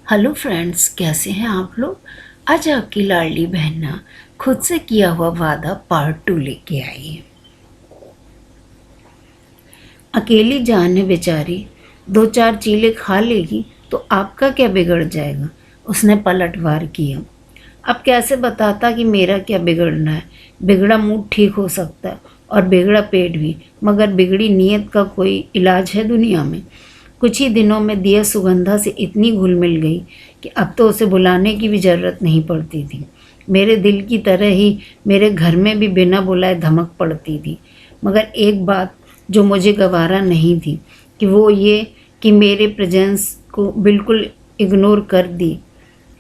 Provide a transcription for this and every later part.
Hello friends, कैसे हैं आप लोग। आज आपकी लाडली बहना खुद से किया हुआ वादा पार्ट 2 लेके आई है। अकेली जान है बेचारी, 2-4 चीले खा लेगी तो आपका क्या बिगड़ जाएगा। उसने पलटवार किया। अब कैसे बताता कि मेरा क्या बिगड़ना है। बिगड़ा मूड ठीक हो सकता है और बिगड़ा पेट भी, मगर बिगड़ी नीयत का कोई इलाज है दुनिया में। कुछ ही दिनों में दिया सुगंधा से इतनी घुल मिल गई कि अब तो उसे बुलाने की भी ज़रूरत नहीं पड़ती थी। मेरे दिल की तरह ही मेरे घर में भी बिना बुलाए धमक पड़ती थी। मगर एक बात जो मुझे गवारा नहीं थी कि वो ये कि मेरे प्रेजेंस को बिल्कुल इग्नोर कर दी।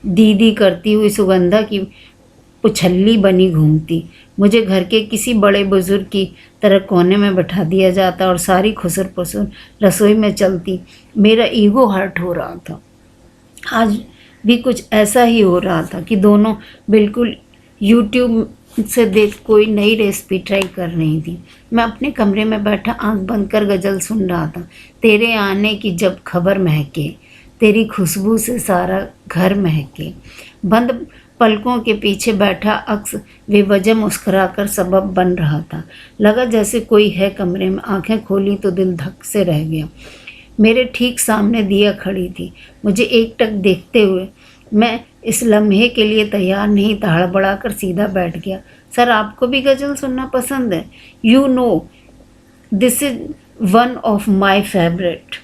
दीदी करती हुई सुगंधा की उछल्ली बनी घूमती। मुझे घर के किसी बड़े बुजुर्ग की तरह कोने में बैठा दिया जाता और सारी खुसर पुसर रसोई में चलती। मेरा ईगो हर्ट हो रहा था। आज भी कुछ ऐसा ही हो रहा था कि दोनों बिल्कुल यूट्यूब से देख कोई नई रेसिपी ट्राई कर रही थी। मैं अपने कमरे में बैठा आंख बंद कर गज़ल सुन रहा था। तेरे आने की जब खबर महके, तेरी खुशबू से सारा घर महके। बंद पलकों के पीछे बैठा अक्स बेवजह मुस्कुराकर सबब बन रहा था। लगा जैसे कोई है कमरे में। आंखें खोली तो दिल धक से रह गया। मेरे ठीक सामने दिया खड़ी थी, मुझे एकटक देखते हुए। मैं इस लम्हे के लिए तैयार नहीं था। हड़बड़ाकर सीधा बैठ गया। सर, आपको भी गज़ल सुनना पसंद है? You know this is one of my favourite.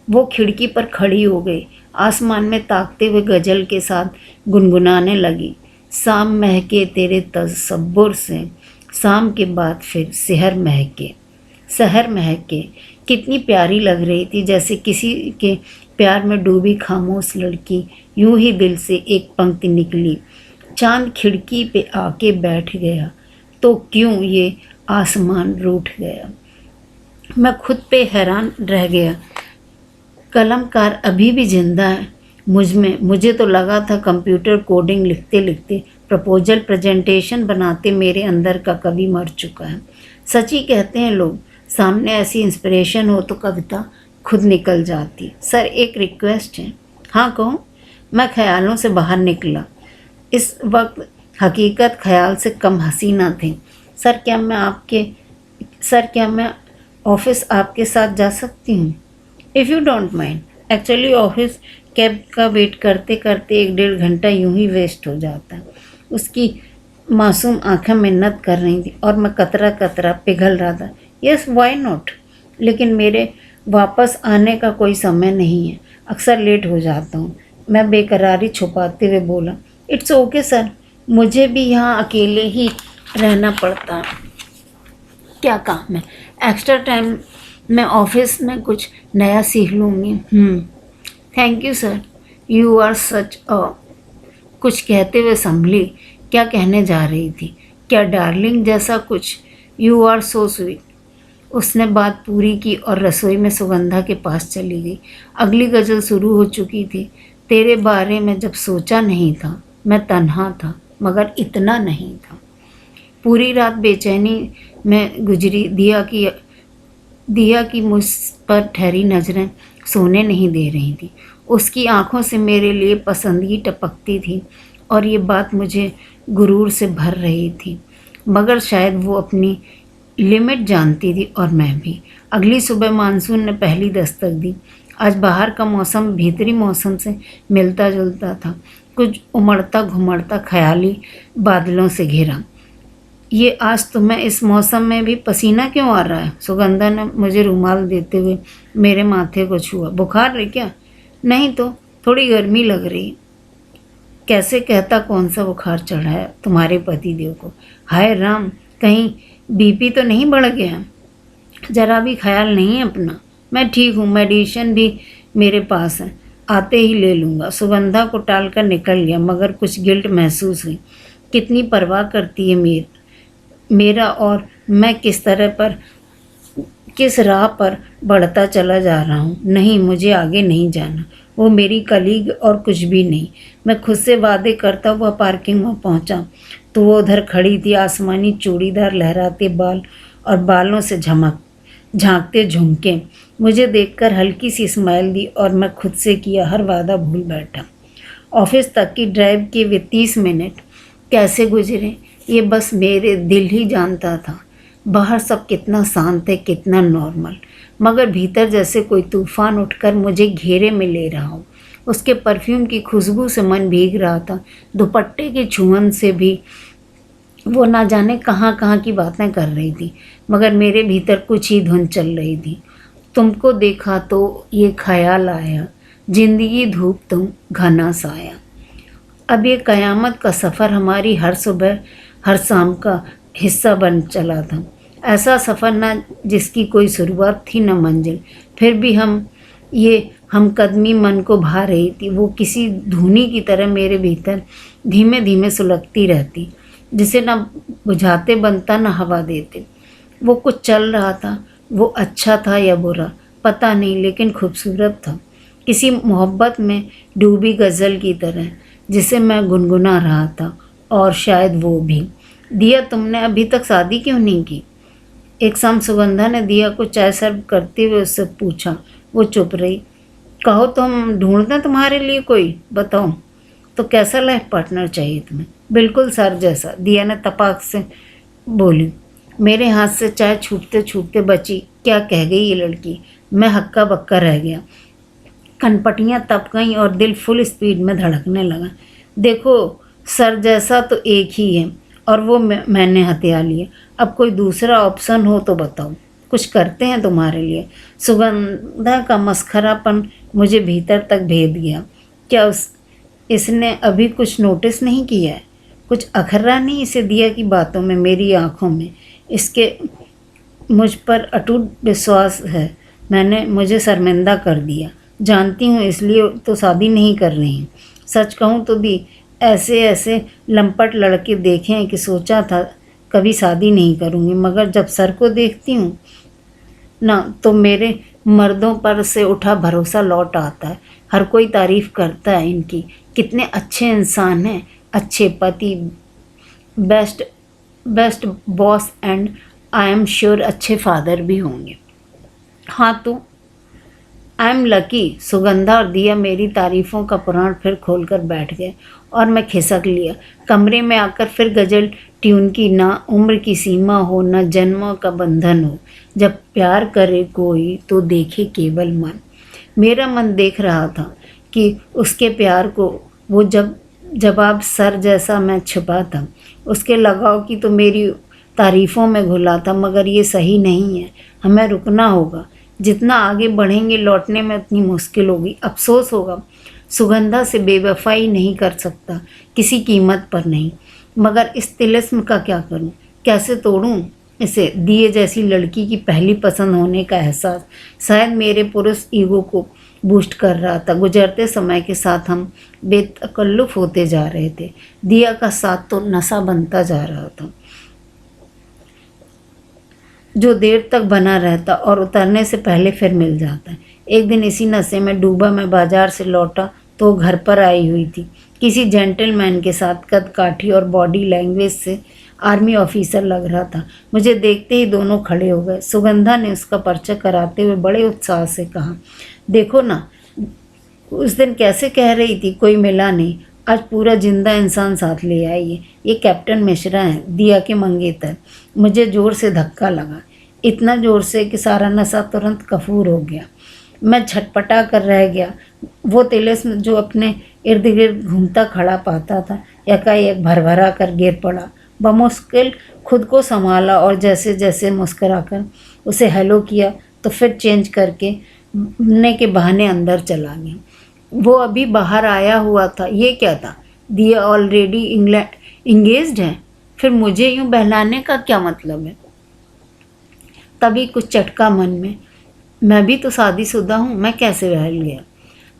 वो खिड़की पर खड़ी हो गई, आसमान में ताकते हुए गज़ल के साथ गुनगुनाने लगी। शाम महके तेरे तसब्बुर से, शाम के बाद फिर शहर महके। कितनी प्यारी लग रही थी, जैसे किसी के प्यार में डूबी खामोश लड़की। यूं ही दिल से एक पंक्ति निकली। चांद खिड़की पे आके बैठ गया तो क्यों ये आसमान रूठ गया। मैं खुद पे हैरान रह गया। कलमकार अभी भी जिंदा है मुझे तो लगा था कंप्यूटर कोडिंग लिखते लिखते, प्रपोजल प्रेजेंटेशन बनाते मेरे अंदर का कवि मर चुका है। सच ही कहते हैं लोग, सामने ऐसी इंस्पिरेशन हो तो कविता खुद निकल जाती। सर, एक रिक्वेस्ट है। हाँ, कहो। मैं ख्यालों से बाहर निकला। इस वक्त हकीकत ख्याल से कम हसीना थी। सर, क्या मैं ऑफिस आपके साथ जा सकती हूँ? If you don't mind. Actually office cab का वेट करते करते 1-1.5 घंटा यूं ही वेस्ट हो जाता है। उसकी मासूम आंखें मिन्नत कर रही थी और मैं कतरा कतरा पिघल रहा था। Yes, why not. लेकिन मेरे वापस आने का कोई समय नहीं है। अक्सर लेट हो जाता हूँ। मैं बेकरारी छुपाते हुए बोला, इट्स ओके सर, मुझे भी यहाँ अकेले ही रहना पड़ता है। क्या काम है? एक्स्ट्रा टाइम मैं ऑफिस में कुछ नया सीख लूँगी। Thank you sir, you are such a. कुछ कहते हुए संभली। क्या कहने जा रही थी? क्या डार्लिंग जैसा कुछ? You are so sweet. उसने बात पूरी की और रसोई में सुगंधा के पास चली गई। अगली गज़ल शुरू हो चुकी थी। तेरे बारे में जब सोचा नहीं था, मैं तन्हा था, मगर इतना नहीं था। पूरी रात बेचैनी में गुजरी। दिया की मुझ पर ठहरी नज़रें सोने नहीं दे रही थी। उसकी आंखों से मेरे लिए पसंदगी टपकती थी और ये बात मुझे गुरूर से भर रही थी। मगर शायद वो अपनी लिमिट जानती थी और मैं भी। अगली सुबह मानसून ने पहली दस्तक दी। आज बाहर का मौसम भीतरी मौसम से मिलता जुलता था। कुछ उमड़ता घुमड़ता ख्याली बादलों से घिरा। ये आज तुम्हें इस मौसम में भी पसीना क्यों आ रहा है? सुगंधा ने मुझे रुमाल देते हुए मेरे माथे को छुआ। बुखार है क्या? नहीं तो थोड़ी गर्मी लग रही। कैसे कहता कौन सा बुखार चढ़ा है तुम्हारे पतिदेव को? हाय राम, कहीं बीपी तो नहीं बढ़ गया? जरा भी ख्याल नहीं है अपना। मैं ठीक हूँ, मेडिसिन भी मेरे पास है, आते ही ले लूँगा। सुगंधा को टालकर निकल गया, मगर कुछ गिल्ट महसूस हुई। कितनी परवाह करती है मेरा और मैं किस राह पर बढ़ता चला जा रहा हूँ। नहीं, मुझे आगे नहीं जाना। वो मेरी कलीग और कुछ भी नहीं। मैं खुद से वादे करता हुआ पार्किंग में पहुँचा तो वो उधर खड़ी थी। आसमानी चूड़ीदार लहराते बाल और बालों से झांकते झुमके, मुझे देखकर हल्की सी स्माइल दी और मैं खुद से किया हर वादा भूल बैठा। ऑफिस तक की ड्राइव के वे 30 मिनट कैसे गुजरे ये बस मेरे दिल ही जानता था। बाहर सब कितना शांत है, कितना नॉर्मल, मगर भीतर जैसे कोई तूफान उठकर मुझे घेरे में ले रहा हो। उसके परफ्यूम की खुशबू से मन भीग रहा था, दुपट्टे के छुअन से भी वो ना जाने कहाँ कहाँ की बातें कर रही थी, मगर मेरे भीतर कुछ ही धुन चल रही थी। तुमको देखा तो ये ख्याल आया, जिंदगी धूप तुम घना साया। अब ये कयामत का सफ़र हमारी हर सुबह हर शाम का हिस्सा बन चला था। ऐसा सफ़र न जिसकी कोई शुरुआत थी न मंजिल, फिर भी हमकदमी मन को भा रही थी। वो किसी धुनी की तरह मेरे भीतर धीमे धीमे सुलगती रहती, जिसे न बुझाते बनता न हवा देते। वो कुछ चल रहा था, वो अच्छा था या बुरा पता नहीं, लेकिन खूबसूरत था, किसी मोहब्बत में डूबी गज़ल की तरह जिसे मैं गुनगुना रहा था। और शायद वो भी। दिया, तुमने अभी तक शादी क्यों नहीं की? एक शाम सुगंधा ने दिया को चाय सर्व करते हुए उससे पूछा। वो चुप रही। कहो तो हम ढूंढ दें तुम्हारे लिए कोई, बताओ तो कैसा लाइफ पार्टनर चाहिए तुम्हें? बिल्कुल सर जैसा, दिया ने तपाक से बोली। मेरे हाथ से चाय छूटते छूटते बची। क्या कह गई ये लड़की? मैं हक्का बक्का रह गया। कनपटियाँ तप गईं और दिल फुल स्पीड में धड़कने लगा। देखो, सर जैसा तो एक ही है और वो मैंने हथिया लिया। अब कोई दूसरा ऑप्शन हो तो बताओ, कुछ करते हैं तुम्हारे लिए। सुगंधा का मस्खरापन मुझे भीतर तक भेद गया। क्या इसने अभी कुछ नोटिस नहीं किया है? कुछ अखरा नहीं इसे दिया की बातों में, मेरी आंखों में? इसके मुझ पर अटूट विश्वास है। मैंने मुझे शर्मिंदा कर दिया, जानती हूँ, इसलिए तो शादी नहीं कर रही हूँ। सच कहूँ तो दी, ऐसे ऐसे लंपट लड़के देखे हैं कि सोचा था कभी शादी नहीं करूँगी, मगर जब सर को देखती हूँ ना तो मेरे मर्दों पर से उठा भरोसा लौट आता है। हर कोई तारीफ़ करता है इनकी, कितने अच्छे इंसान हैं, अच्छे पति, best best boss and I am sure अच्छे फादर भी होंगे। हाँ तो आई एम लकी। सुगंधा और दिया मेरी तारीफ़ों का पुराण फिर खोलकर बैठ गए और मैं खिसक लिया। कमरे में आकर फिर गज़ल ट्यून की। ना उम्र की सीमा हो, ना जन्मों का बंधन हो, जब प्यार करे कोई तो देखे केवल मन। मेरा मन देख रहा था कि उसके प्यार को वो जवाब सर जैसा मैं छुपा था। उसके लगाव की तो मेरी तारीफ़ों में घुला था, मगर ये सही नहीं है। हमें रुकना होगा। जितना आगे बढ़ेंगे लौटने में उतनी मुश्किल होगी, अफसोस होगा। सुगंधा से बेवफाई नहीं कर सकता, किसी कीमत पर नहीं, मगर इस तिलिस्म का क्या करूं? कैसे तोड़ूं इसे? दिए जैसी लड़की की पहली पसंद होने का एहसास शायद मेरे पुरुष ईगो को बूस्ट कर रहा था। गुजरते समय के साथ हम बेतकल्लुफ़ होते जा रहे थे। दिया का साथ तो नशा बनता जा रहा था, जो देर तक बना रहता और उतरने से पहले फिर मिल जाता है। एक दिन इसी नशे में डूबा मैं बाजार से लौटा तो वो घर पर आई हुई थी, किसी जेंटलमैन के साथ। कद काठी और बॉडी लैंग्वेज से आर्मी ऑफिसर लग रहा था। मुझे देखते ही दोनों खड़े हो गए। सुगंधा ने उसका परिचय कराते हुए बड़े उत्साह से कहा, देखो ना, उस दिन कैसे कह रही थी कोई मिला नहीं, आज पूरा जिंदा इंसान साथ ले आई है। ये कैप्टन मिश्रा हैं, दिया के मंगेतर। मुझे ज़ोर से धक्का लगा, इतना ज़ोर से कि सारा नशा तुरंत कफूर हो गया। मैं झटपटा कर रह गया। वो तिलिस्म जो अपने इर्द गिर्द घूमता खड़ा पाता था, एकाएक भरभरा कर गिर पड़ा। बमुश्किल खुद को संभाला और जैसे जैसे मुस्कराकर उसे हेलो किया तो फिर चेंज करके ने के बहाने अंदर चला गया। वो अभी बाहर आया हुआ था। ये क्या था? दिया ऑलरेडी इंगेज्ड है, फिर मुझे यूँ बहलाने का क्या मतलब है? तभी कुछ चटका मन में, मैं भी तो शादीशुदा हूँ, मैं कैसे बहल गया?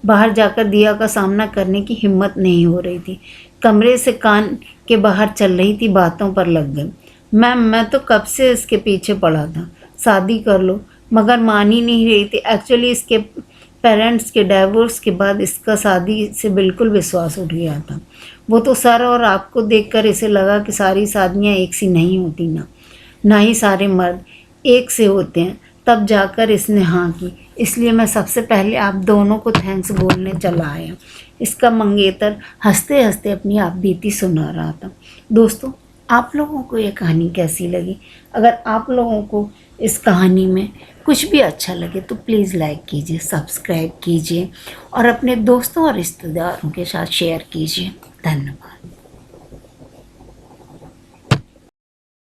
बाहर जाकर दिया का सामना करने की हिम्मत नहीं हो रही थी। कमरे से कान के बाहर चल रही थी बातों पर लग गए। मैं तो कब से इसके पीछे पड़ा था, शादी कर लो, मगर मान ही नहीं रही थी। एक्चुअली इसके पेरेंट्स के डाइवोर्स के बाद इसका शादी से बिल्कुल विश्वास उठ गया था। वो तो सर और आपको देखकर इसे लगा कि सारी शादियाँ एक सी नहीं होती ना ही सारे मर्द एक से होते हैं। तब जाकर इसने हाँ की। इसलिए मैं सबसे पहले आप दोनों को थैंक्स बोलने चला आया। इसका मंगेतर हंसते हंसते अपनी आप बीती सुना रहा था। दोस्तों, आप लोगों को ये कहानी कैसी लगी? अगर आप लोगों को इस कहानी में कुछ भी अच्छा लगे तो प्लीज़ लाइक कीजिए, सब्सक्राइब कीजिए और अपने दोस्तों और रिश्तेदारों के साथ शेयर कीजिए। धन्यवाद।